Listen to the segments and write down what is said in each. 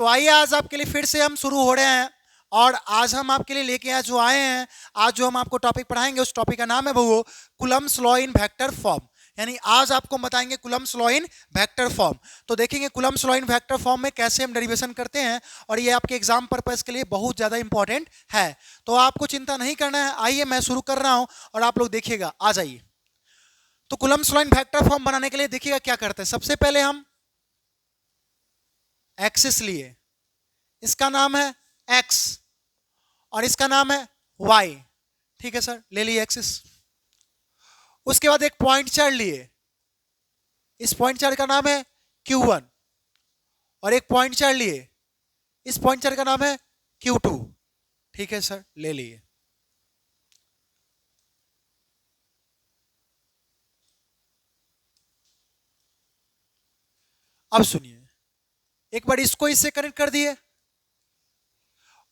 तो आइए आज आपके लिए फिर से हम शुरू हो रहे हैं और आज हम आपके लिए लेके आज जो आए हैं, आज जो हम आपको टॉपिक पढ़ाएंगे उस टॉपिक का नाम है वो Coulomb's law in vector form. यानी आज आपको बताएंगे Coulomb's law in vector form. तो देखेंगे Coulomb's law in vector form में कैसे हम डेरिवेशन करते हैं और ये आपके एग्जाम पर्पस के लिए बहुत ज़्यादा इंपॉर्टेंट है। तो आपको चिंता नहीं करना है, आइए मैं शुरू कर रहा हूँ और आप लोग देखिएगा। आ जाइए। तो Coulomb's law in vector form बनाने के लिए देखिएगा क्या करते हैं। सबसे पहले हम एक्सिस लिए, इसका नाम है x और इसका नाम है y। ठीक है सर, ले लिए एक्सिस। उसके बाद एक पॉइंट चार्ट लिए, इस पॉइंट चार्ट का नाम है q1 और एक पॉइंट चार्ट लिए, इस पॉइंट चार्ट का नाम है q2। ठीक है सर, ले लिए। अब सुनिए, एक बार इसको इससे कनेक्ट कर दिए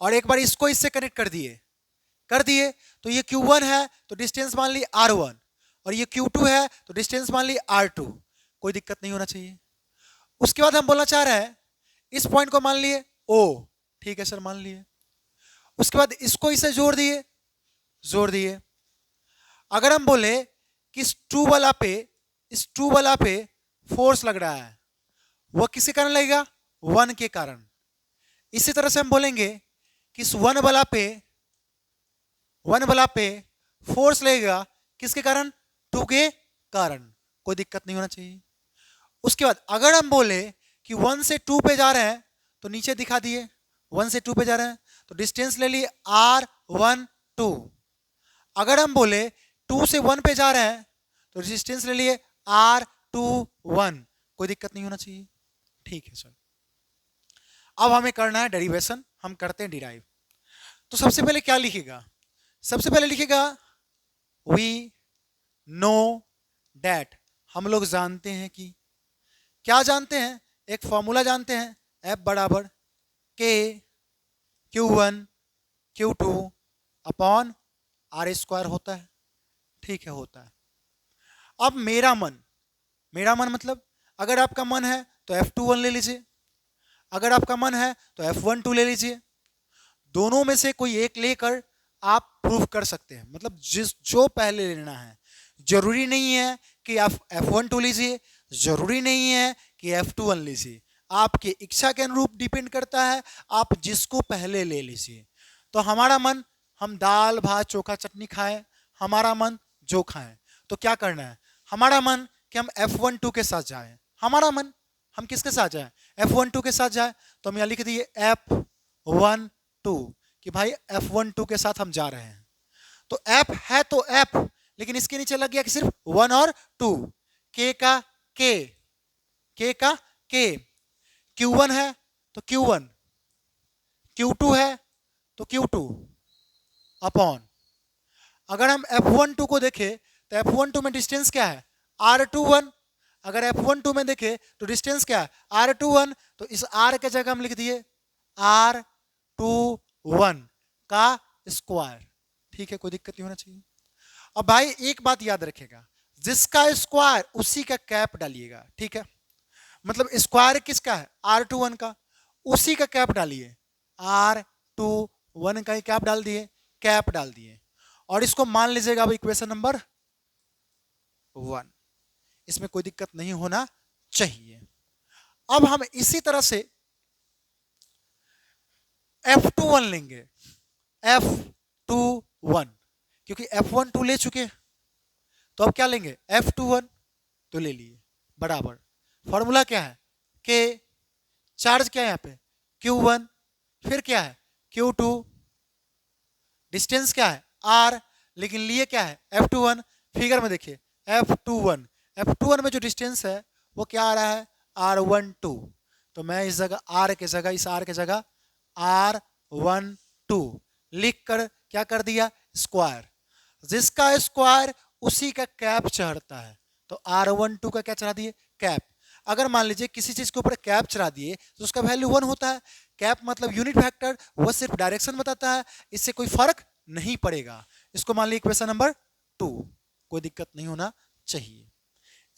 और एक बार इसको इससे कनेक्ट कर दिए तो ये q1 है तो डिस्टेंस मान ली r1 और ये q2 है तो डिस्टेंस मान ली r2। कोई दिक्कत नहीं होना चाहिए। उसके बाद हम बोलना चाह रहे हैं इस पॉइंट को मान लिए o। ठीक है सर, मान लिए। उसके बाद इसको इसे जोड़ दिए। अगर हम बोले कि इस ट्रू वाला पे फोर्स लग रहा है, वह किसके कारण लगेगा? 1 के कारण। इसी तरह से हम बोलेंगे कि इस 1 वाला पे फोर्स लगेगा किसके कारण? 2 के कारण। कोई दिक्कत नहीं होना चाहिए। उसके बाद अगर हम बोले कि 1 से 2 पे जा रहे हैं तो नीचे दिखा दिए 1 से 2 पे जा रहे हैं तो डिस्टेंस ले लिए r12। अगर हम बोले 2 से 1 पे जा रहे हैं तो डिस्टेंस ले लिए r21। कोई दिक्कत नहीं होना चाहिए। ठीक है सर, अब हमें करना है डेरिवेशन। हम करते हैं डिराइव। तो सबसे पहले क्या लिखेगा? सबसे पहले लिखेगा वी नो डैट। हम लोग जानते हैं कि, क्या जानते हैं? एक फॉर्मूला जानते हैं, F बराबर K Q1 Q2 upon R square होता है। ठीक है, होता है। अब मेरा मन मतलब अगर आपका मन है तो F21 ले लीजिए, अगर आपका मन है तो F12 ले लीजिए। दोनों में से कोई एक लेकर आप प्रूफ कर सकते हैं। मतलब जो पहले लेना है। जरूरी नहीं है कि आप F12 लीजिए, जरूरी नहीं है कि F21 लीजिए। आपकी इच्छा के अनुरूप डिपेंड करता है, आप जिसको पहले ले लीजिए। तो हमारा मन, हम दाल भात चोखा चटनी खाएं, हमारा मन जो खाएं। तो क्या करना है? हमारा मन कि हम F12 के साथ जाएं। हमारा मन हम किसके साथ जाएं? F12 के साथ जाएं। तो हम यहाँ लिख दिए F12 कि भाई F12 के साथ हम जा रहे हैं। तो F है तो F, लेकिन इसके नीचे लग गया कि सिर्फ 1 और 2। K का K, Q1 है तो Q1, Q2 है तो Q2 अपॉन। अगर हम F12 को देखें तो F12 में डिस्टेंस क्या है? R21। अगर F12 में देखें तो डिस्टेंस क्या है? R21। तो इस R के जगह हम लिख दिए R21 का स्क्वायर। ठीक है, कोई दिक्कत नहीं होना चाहिए। अब भाई एक बात याद रखेगा, जिसका स्क्वायर उसी का कैप डालिएगा। ठीक है, मतलब स्क्वायर किसका है? R21 का, उसी का कैप डालिए। R21 का ही कैप डाल दिए, कैप डाल दिए और इसको मान लीजिएगा अब इक्वेशन नंबर 1। इसमें कोई दिक्कत नहीं होना चाहिए। अब हम इसी तरह से F21 लेंगे, F21, क्योंकि F12 ले चुके तो अब क्या लेंगे? F21 तो ले लिए बराबर। फॉर्मूला क्या है? K, चार्ज क्या है यहाँ पे? Q1, फिर क्या है? Q2, डिस्टेंस क्या है? R, लेकिन लिए क्या है? F21। फिगर में देखिए F21 में जो डिस्टेंस है वो क्या आ रहा है? R12। तो मैं इस जगह R के जगह, इस R के जगह R12 लिख कर क्या कर दिया? स्क्वायर। जिसका स्क्वायर उसी का कैप चढ़ता है। तो R12 का क्या चढ़ा दिए? कैप। अगर मान लीजिए किसी चीज के ऊपर कैप चढ़ा दिए तो उसका वैल्यू 1 होता है। कैप मतलब यूनिट वेक्टर, वो सिर्फ डायरेक्शन बताता है, इससे कोई फर्क नहीं पड़ेगा। इसको मान लीजिए इक्वेशन नंबर 2। कोई दिक्कत नहीं होना चाहिए।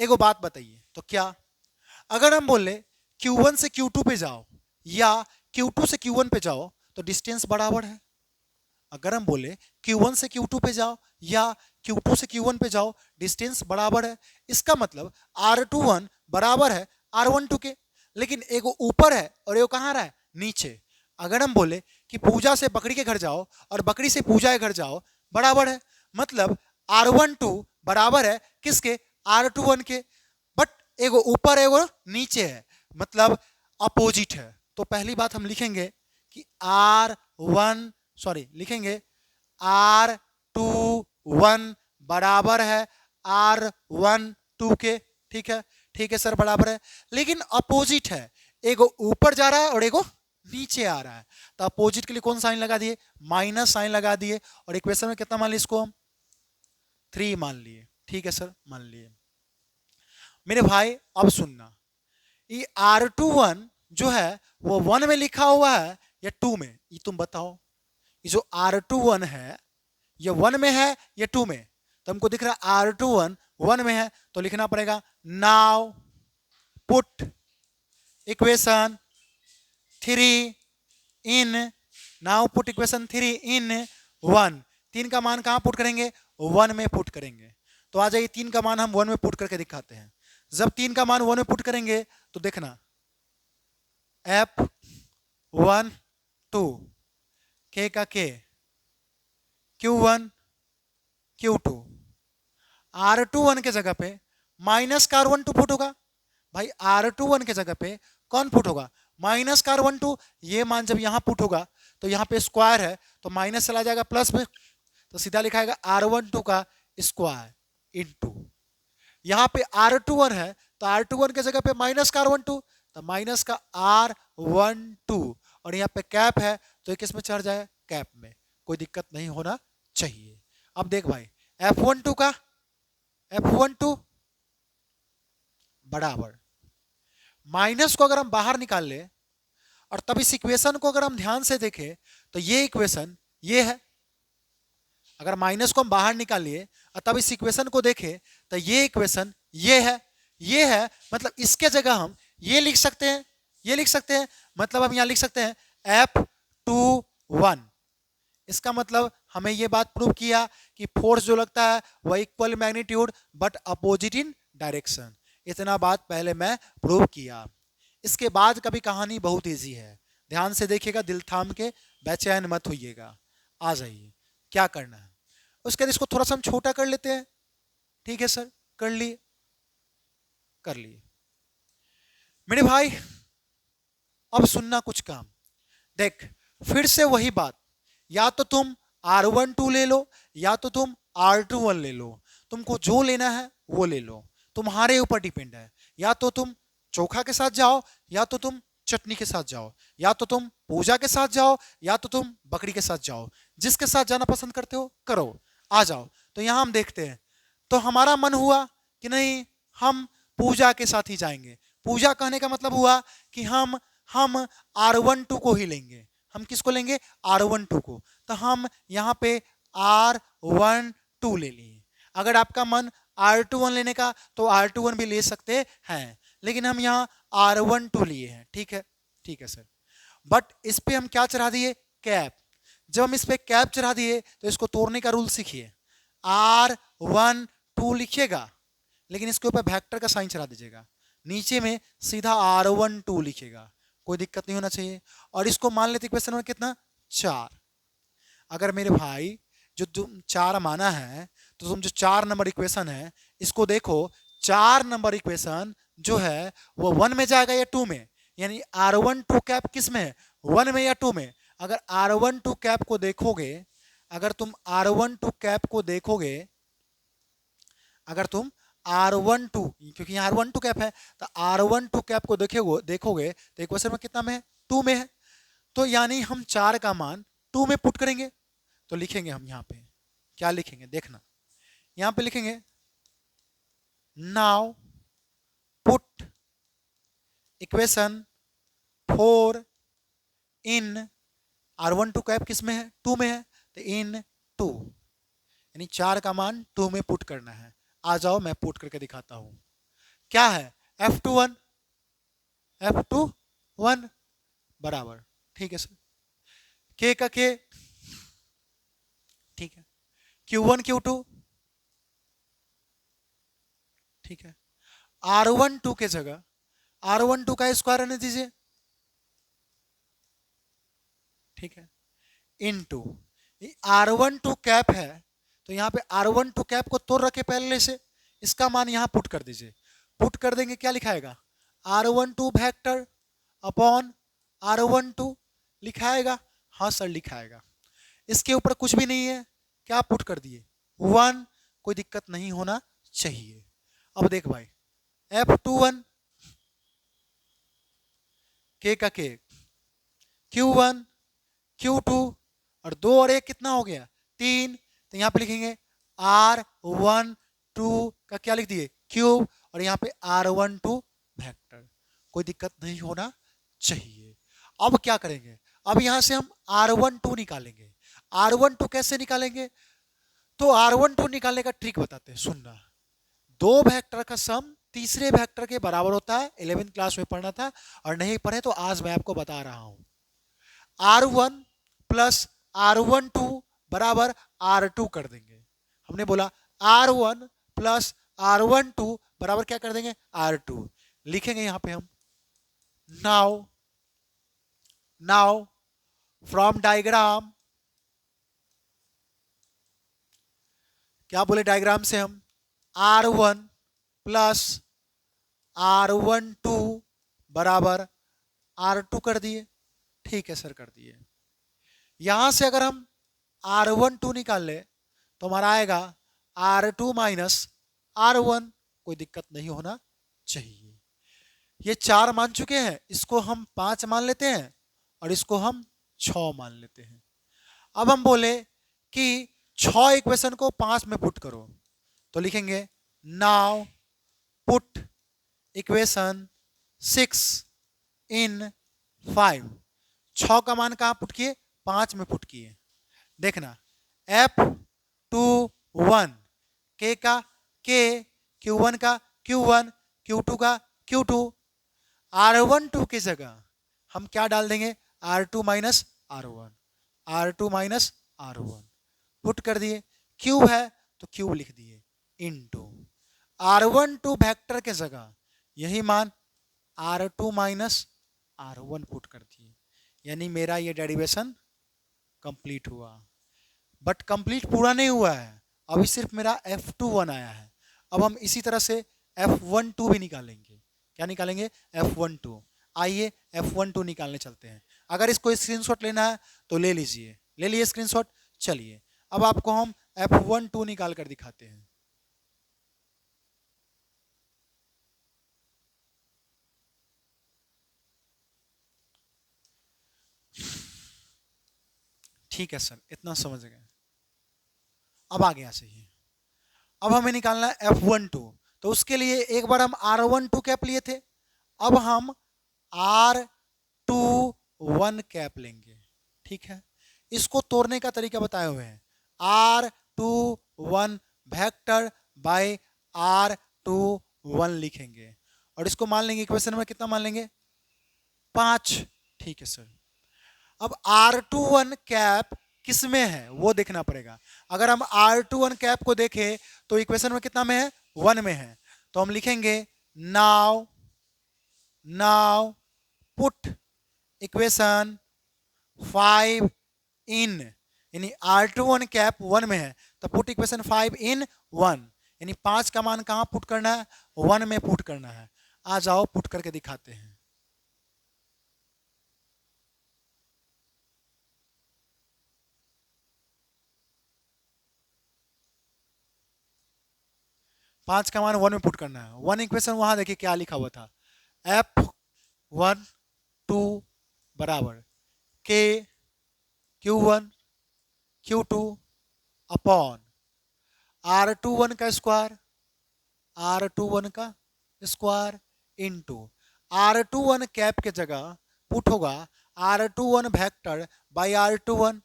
एगो बात बताइए, तो क्या अगर हम बोले Q1 से Q2 पे जाओ या Q2 से Q1 पे जाओ तो डिस्टेंस बराबर है। अगर हम बोले Q1 से Q2 पे जाओ या Q2 से Q1 पे जाओ, डिस्टेंस बराबर है। इसका मतलब R21 बराबर है R12 के, लेकिन एगो ऊपर है और एगो कहाँ रहा है, नीचे। अगर हम बोले कि पूजा से बकरी के घर जाओ और बकरी से पूजा के घर जाओ, बराबर है, मतलब R12 बराबर है किसके, R21 के। बट एगो ऊपर एगो नीचे है, मतलब अपोजिट है। तो पहली बात हम लिखेंगे कि लिखेंगे R21 बराबर है R12 के। ठीक है सर, बराबर है, लेकिन अपोजिट है, एगो ऊपर जा रहा है और एगो नीचे आ रहा है। तो अपोजिट के लिए कौन साइन लगा दिए, माइनस साइन लगा दिए, और इक्वेशन में कितना मान लिया इसको हम, 3 मान लिए। ठीक है सर, मान लिए। मेरे भाई अब सुनना, ये R21 जो है वो 1 में लिखा हुआ है या 2 में, ये तुम बताओ। ये जो R21 है ये 1 में है या 2 में, तो हमको दिख रहा है R21 1 में है, तो लिखना पड़ेगा नाउ पुट इक्वेशन 3 इन, नाउ पुट इक्वेशन 3 इन 1। 3 का मान कहां पुट करेंगे, 1 में पुट करेंगे। तो आ जाइए 3 का मान हम 1 में पुट करके दिखाते हैं। जब 3 का मान 1 में पुट करेंगे तो देखना F1 2 K का K, Q1 Q2, R21 के जगह पे माइनस का R12 पुट होगा। भाई R21 के जगह पे कौन पुट होगा, माइनस का R12। ये मान जब यहां पुट होगा तो यहाँ पे स्क्वायर है तो माइनस चला जाएगा प्लस में, तो सीधा लिखाएगा R12 का स्क्वायर इंटू, यहाँ पे R21 है तो R21 के जगह पे माइनस का R12, तो माइनस का R12, और यहाँ पे कैप है तो किस में चढ़ जाए, कैप में। कोई दिक्कत नहीं होना चाहिए। अब देख भाई F12 बराबर, माइनस को अगर हम बाहर निकाल ले और तब इस इक्वेशन को अगर हम ध्यान से देखें तो ये इक्वेशन ये है। अगर माइनस को हम बाहर निकाल लिए और तब इस इक्वेशन को देखें तो ये इक्वेशन ये है, मतलब इसके जगह हम ये लिख सकते हैं, मतलब हम यहां लिख सकते हैं F21। इसका मतलब हमें ये बात प्रूव किया कि फोर्स जो लगता है वह equal magnitude but opposite in direction. इतना बात पहले मैं प्रूव किया। इसके बाद का भी कहानी बहुत इजी है, ध्यान से देखिएगा, दिल थाम के, बेचैन मत होइएगा। आ जाइए, क्या करना है उसके बाद इसको थोड़ा सा हम छोटा कर लेते हैं। ठीक है सर, कर लिए मेरे भाई। अब सुनना कुछ काम, देख फिर से वही बात, या तो तुम R12 ले लो या तो तुम R21 ले लो, तुमको जो लेना है वो ले लो, तुम्हारे ऊपर डिपेंड है। या तो तुम चोखा के साथ जाओ या तो तुम चटनी के साथ जाओ, या तो तुम पूजा के साथ जाओ या तो तुम बकरी के साथ जाओ, जिसके साथ जाना पसंद करते हो करो, आ जाओ। तो यहां हम देखते हैं, तो हमारा मन हुआ कि नहीं हम पूजा के साथ ही जाएंगे। पूजा कहने का मतलब हुआ कि हम R12 को ही लेंगे। हम किसको लेंगे, R12 को। तो हम यहाँ पे R12 ले लिए। अगर आपका मन R21 लेने का तो R21 भी ले सकते हैं, लेकिन हम यहाँ R12 लिए हैं। ठीक है सर। बट इस पे हम क्या चढ़ा दिए, कैप। जब हम इस पे कैप चढ़ा दिए तो इसको तोड़ने का रूल सीखिए। R12 लिखिएगा, लेकिन इसके ऊपर वेक्टर का साइन चढ़ा दीजिएगा, नीचे में सीधा R12 लिखिएगा, कोई दिक्कत नहीं होना चाहिए। और इसको मान लेते इक्वेशन में कितना, 4। अगर मेरे भाई जो तुम 4 माना है तो तुम जो 4 नंबर इक्वेशन है इसको देखो, 4 नंबर इक्वेशन जो है वो 1 में जाएगा या 2 में, यानी R12 कैप किस में है, 1 में या 2 में। अगर R12 कैप को देखोगे, अगर तुम R12 कैप को देखोगे, अगर तुम R12, क्योंकि यहाँ R12 कैप है, तो R12 कैप को देखोगे तो इक्वेशन में कितना में है, 2 में है। तो यानी हम 4 का मान 2 में पुट करेंगे। तो लिखेंगे हम यहाँ पे, क्या लिखेंगे देखना, यहाँ पे लिखेंगे नाउ पुट इक्वेशन 4 इन, R12 कैप किस में है, 2 में है, तो इन 2, यानी 4 का मान 2 में पुट करना है। आ जाओ मैं पुट करके दिखाता हूं। क्या है, F21 बराबर ठीक है सर, के का के, ठीक है, Q1 Q2, ठीक है, R12 के जगह R12 का स्क्वायर रहने दीजिए, ठीक है, इनटू R12 कैप है तो यहाँ पे R12 कैप को तोड़ रखे पहले से, इसका मान यहाँ पुट कर दीजिए, पुट कर देंगे क्या लिखाएगा, R12 वेक्टर अपॉन R12 लिखाएगा, हाँ सर लिखाएगा, इसके ऊपर कुछ भी नहीं है, क्या पुट कर दिए 1, कोई दिक्कत नहीं होना चाहिए। अब देख भाई F21 के का के, Q1 Q2 और 2 और 1 कितना हो गया 3, तो यहाँ पे लिखेंगे R12 का क्या लिख दिए क्यूब और यहाँ पे R12 वेक्टर, कोई दिक्कत नहीं होना चाहिए। अब क्या करेंगे, अब यहाँ से हम R12 निकालेंगे, R12 कैसे निकालेंगे, तो R12 निकालने का ट्रिक बताते हैं, सुनना, दो वेक्टर का सम तीसरे वेक्टर के बराबर होता है, 11th क्लास में पढ़ना था और नहीं पढ़े तो आज मैं आपको बता रहा हूं, R1 प्लस R12 बराबर R2 कर देंगे, हमने बोला R1 प्लस R12 बराबर क्या कर देंगे R2, लिखेंगे यहां पे हम नाउ फ्रॉम डायग्राम, क्या बोले डायग्राम से हम R1 प्लस R12 बराबर R2 कर दिए, ठीक है सर कर दिए। यहां से अगर हम R12 निकाल ले तो हमारा आएगा R2 माइनस R1, कोई दिक्कत नहीं होना चाहिए। ये 4 मान चुके हैं, इसको हम 5 मान लेते हैं और इसको हम 6 मान लेते हैं। अब हम बोले कि 6 इक्वेशन को 5 में पुट करो, तो लिखेंगे नाउ पुट इक्वेशन 6 इन 5, 6 का मान कहां पुट किए 5 में पुट किए, देखना F21 के का के, Q1 का Q1, Q2 का Q2, R12 की जगह हम क्या डाल देंगे R2 minus R1, R2 minus R1 put कर दिए, क्यूब है तो क्यूब लिख दिए इनटू R12 वेक्टर के जगह यही मान R2 माइनस R1 पुट कर दिए, यानी मेरा ये डेरिवेशन कंप्लीट हुआ, बट कंप्लीट पूरा नहीं हुआ है, अभी सिर्फ मेरा F21 आया है। अब हम इसी तरह से F12 भी निकालेंगे, क्या निकालेंगे F12, आइए F12 निकालने चलते हैं। अगर इसको स्क्रीनशॉट लेना है तो ले लीजिए, ले लिए स्क्रीनशॉट, चलिए अब आपको हम F12 निकाल कर दिखाते हैं। ठीक है सर, इतना समझ गए, अब आ गया सही। अब हमें निकालना है F12, तो उसके लिए एक बार हम R12 कैप लिए थे, अब हम R21 कैप लेंगे, ठीक है, इसको तोड़ने का तरीका बताए हुए हैं, R21 वेक्टर बाय R21 लिखेंगे और इसको मान लेंगे इक्वेशन में कितना मान लेंगे 5, ठीक है सर। अब R21 कैप किस में है वो देखना पड़ेगा, अगर हम R21 कैप को देखें तो इक्वेशन में कितना में है 1 में है, तो हम लिखेंगे नाउ पुट इक्वेशन 5 इन, यानी R21 कैप 1 में है तो पुट इक्वेशन 5 इन 1, यानी 5 का मान कहां पुट करना है 1 में पुट करना है। आ जाओ पुट करके दिखाते हैं। पांच का मान 1 में पुट करना है, 1 इक्वेशन वहां देखिए क्या लिखा हुआ था, F12 बराबर के Q1 Q2 अपॉन R21 का स्क्वायर, R21 का स्क्वायर इनटू R21 कैप के जगह पुट होगा R21 vector by R21,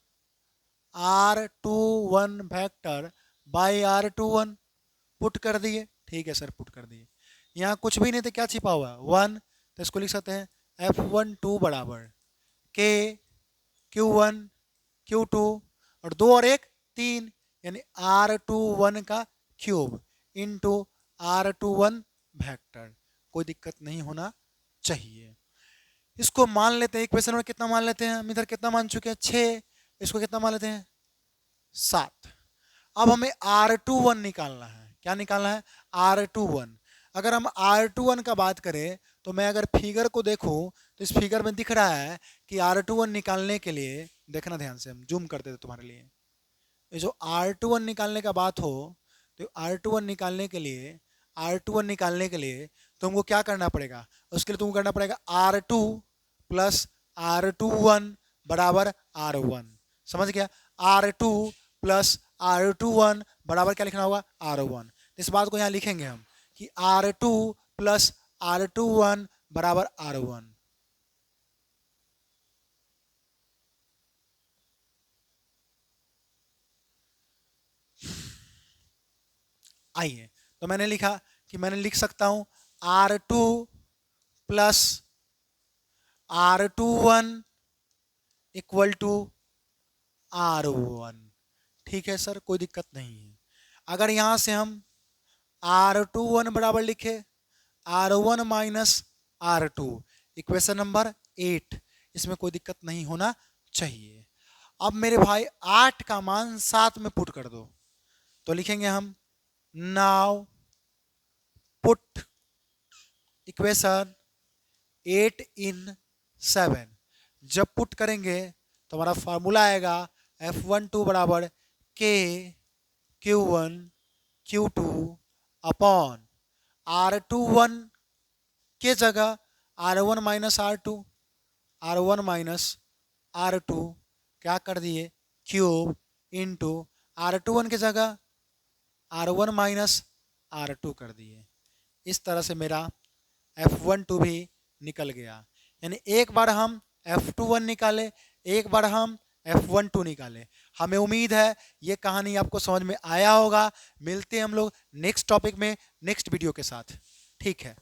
R21 vector by R21 put कर दिए, ठीक है सर पुट कर दिए। यहाँ कुछ भी नहीं तो क्या छिपा हुआ 1, तो इसको लिख सकते हैं F12 बराबर K Q1 Q2 और 2 और 1 3 यानी R21 का क्यूब इंटू R21 वेक्टर। कोई दिक्कत नहीं होना चाहिए। इसको मान लेते हैं, इक्वेशन में कितना मान लेते हैं हम? इधर कितना मान चुके हैं? 6। इसको कितना मान लेते हैं? 7। अब हमें R21 निकालना है। क्या निकालना है? R21। अगर हम R21 का बात करें तो मैं अगर फिगर को देखूं तो इस फिगर में दिख रहा है कि R21 निकालने के लिए, देखना ध्यान से, हम जूम कर देते तुम्हारे लिए। ये जो R21 निकालने का बात हो तो R21 निकालने के लिए, R21 निकालने के लिए तुमको क्या करना पड़ेगा? उसके लिए तुमको करना पड़ेगा R2 प्लस R21 बराबर R1। समझ गया? R2 प्लस R21 बराबर क्या लिखना होगा? R1। इस बात को यहाँ लिखेंगे हम कि R2 प्लस R21 बराबर R1। आइए, तो मैंने लिखा कि मैंने लिख सकता हूं R2 plus R21 equal to R1। ठीक है सर, कोई दिक्कत नहीं है। अगर यहां से हम R21 बराबर लिखे R1 minus R2, equation number 8, इसमें कोई दिक्कत नहीं होना चाहिए। अब मेरे भाई 8 का मान 7 में पुट कर दो, तो लिखेंगे हम नाउ पुट इक्वेशन 8 इन 7। जब पुट करेंगे तो हमारा फॉर्मूला आएगा F12 बराबर K Q1 Q2 upon R21 के जगह R1 minus R2, R1 minus R2 क्या कर दिए? क्यूब इंटू R21 के जगह R1 माइनस R2 कर दिए। इस तरह से मेरा F12 भी निकल गया। यानी एक बार हम F21 निकाले, एक बार हम F12 निकाले। हमें उम्मीद है ये कहानी आपको समझ में आया होगा। मिलते हैं हम लोग नेक्स्ट टॉपिक में, नेक्स्ट वीडियो के साथ। ठीक है।